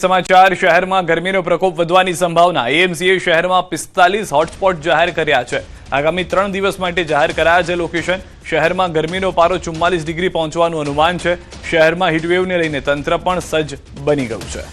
समाचार शहर में गर्मी प्रकोप વધવાની સંભાવના એએમસીએ શહેરમાં 45 હોટસ્પોટ જાહેર કર્યા છે। આગામી 3 દિવસ માટે જાહેર કરાયા છે લોકેશન। શહેરમાં ગરમીનો પારો 44 ડિગ્રી પહોંચવાનું અનુમાન છે। શહેરમાં હીટવેવને લઈને તંત્ર પણ સજ્જ બની ગયું છે।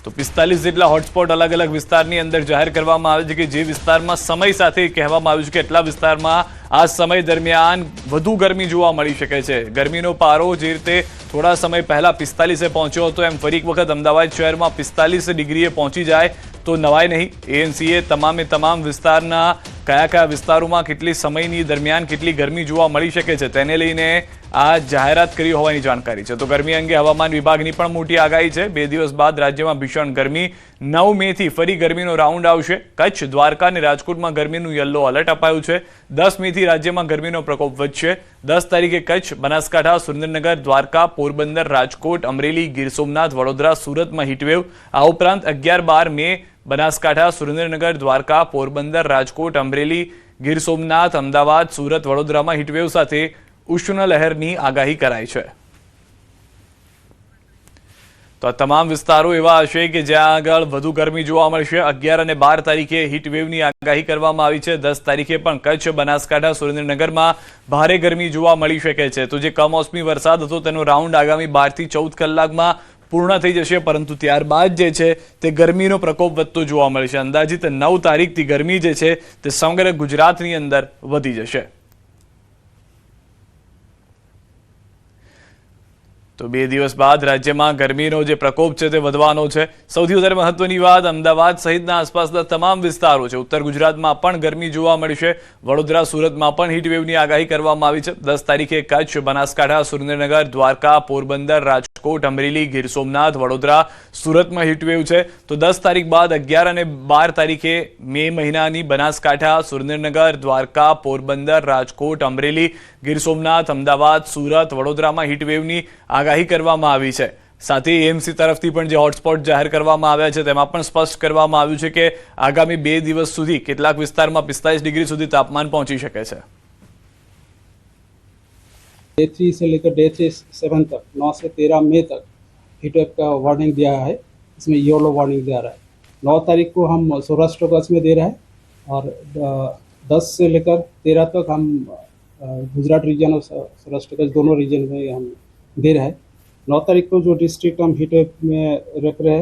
तो 45 જેટલા હોટસ્પોટ अलग अलग વિસ્તારની અંદર જાહેર કરવામાં આવે છે કે જે વિસ્તારમાં સમય સાથે કહેવામાં આવ્યું છે કે એટલા વિસ્તારમાં આ સમય દરમિયાન વધુ ગરમી જોવા મળી શકે છે। ગરમીનો પારો જે રીતે થોડા સમય પહેલા 45 પહોંચ્યો હતો એમ ફરી એક વખત અમદાવાદ શહેરમાં 45 ડિગ્રીએ પહોંચી જાય તો નવાય નહીં। એએમસીએ તમામ વિસ્તારના કયા વિસ્તારોમાં કેટલી સમયની દરમિયાન કેટલી ગરમી જોવા મળી શકે છે તેને લઈને આ જાહેરાત કરી હોવાની જાણકારી છે। તો ગરમી અંગે હવામાન વિભાગની પણ મોટી આગાહી છે। 2 દિવસ બાદ રાજ્યમાં ભીષણ ગરમી 9 મેથી ફરી ગરમીનો રાઉન્ડ આવશે। કચ્છ, દ્વારકા અને રાજકોટમાં ગરમીનું યલો એલર્ટ અપાયું છે। 10 મેથી રાજ્યમાં ગરમીનો પ્રકોપ વધશે। 10 તારીખે કચ્છ, બનાસકાંઠા, સુરેન્દ્રનગર, દ્વારકા, પોરબંદર, રાજકોટ, અમરેલી, ગીર સોમનાથ, વડોદરા, સુરતમાં હીટવેવ। આ ઉપરાંત 11-12 મે બનાસકાંઠા, સુરેન્દ્રનગર, દ્વારકા, પોરબંદર, રાજકોટ, અમરેલી, ગીર સોમનાથ, અમદાવાદ, સુરત, વડોદરામાં હીટવેવ સાથે ઉષ્ણ લહેરની આગાહી કરાઈ છે। તો આ તમામ વિસ્તારો એવા હશે કે જ્યાં આગળ વધુ ગરમી જોવા મળશે। 11 અને 12 તારીખે હીટવેવની આગાહી કરવામાં આવી છે। 10 તારીખે પણ કચ્છ, બનાસકાંઠા, સુરેન્દ્રનગરમાં ભારે ગરમી જોવા મળી શકે છે। તો જે કમોસમી વરસાદ હતો તેનો રાઉન્ડ આગામી 12 થી 14 કલાકમાં પૂર્ણ થઈ જશે, પરંતુ ત્યારબાદ જે છે તે ગરમીનો પ્રકોપ વધતો જોવા મળશે। અંદાજિત 9 તારીખથી ગરમી જે છે તે સમગ્ર ગુજરાતની અંદર વધી જશે। તો 2 દિવસ બાદ રાજ્યમાં ગરમીનો જે પ્રકોપ છે તે વધવાનો છે। સૌથી વધારે મહત્વની વાત અમદાવાદ સહિતના આસપાસના તમામ વિસ્તારો છે। ઉત્તર ગુજરાતમાં પણ ગરમી જોવા મળશે। વડોદરા, સુરતમાં પણ હીટવેવની આગાહી કરવામાં આવી છે। 10 તારીખે કચ્છ, બનાસકાંઠા, સુરેન્દ્રનગર, દ્વારકા, પોરબંદર, રાજકોટ, અમરેલી, ગીર સોમનાથ, વડોદરા, સુરતમાં હીટવેવ છે। તો 10 તારીખ બાદ 11 અને 12 તારીખે મે મહિનાની બનાસકાંઠા, સુરેન્દ્રનગર, દ્વારકા, પોરબંદર, રાજકોટ, અમરેલી, ગીર સોમનાથ, અમદાવાદ, સુરત, વડોદરામાં હીટવેવની આગાહી કરવામાં આવી છે। સાથે એએમસી તરફથી પણ જે હોટસ્પોટ જાહેર કરવામાં આવ્યા છે તેમાં પણ સ્પષ્ટ કરવામાં આવ્યું છે કે આગામી 2 દિવસ સુધી કેટલાક વિસ્તારમાં 45 ડિગ્રી સુધી તાપમાન પહોંચી શકે છે। डे 3 से लेकर डे 7 तक 9 से 13 मई तक हीटवेव का वार्निंग दिया है। इसमें येलो वार्निंग दिया रहा है। 9 तारीख को हम सौराष्ट्र कच्छ में दे रहा है और 10 से लेकर 13 तक हम गुजरात रीजन और सौराष्ट्र कच्छ दोनों रीजन में हम दे रहा है। 9 तारीख को जो डिस्ट्रिक्ट हम हीटवेव में रख रहे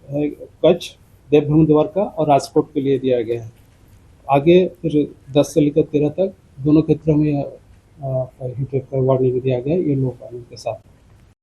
हैं कच्छ, देवभूमि, द्वारका और राजकोट के लिए दिया गया है। आगे फिर 10 से लेकर 13 तक दोनों क्षेत्रों में हीटवेव का वार्निंग दिया गया है येलो वार्निंग के साथ।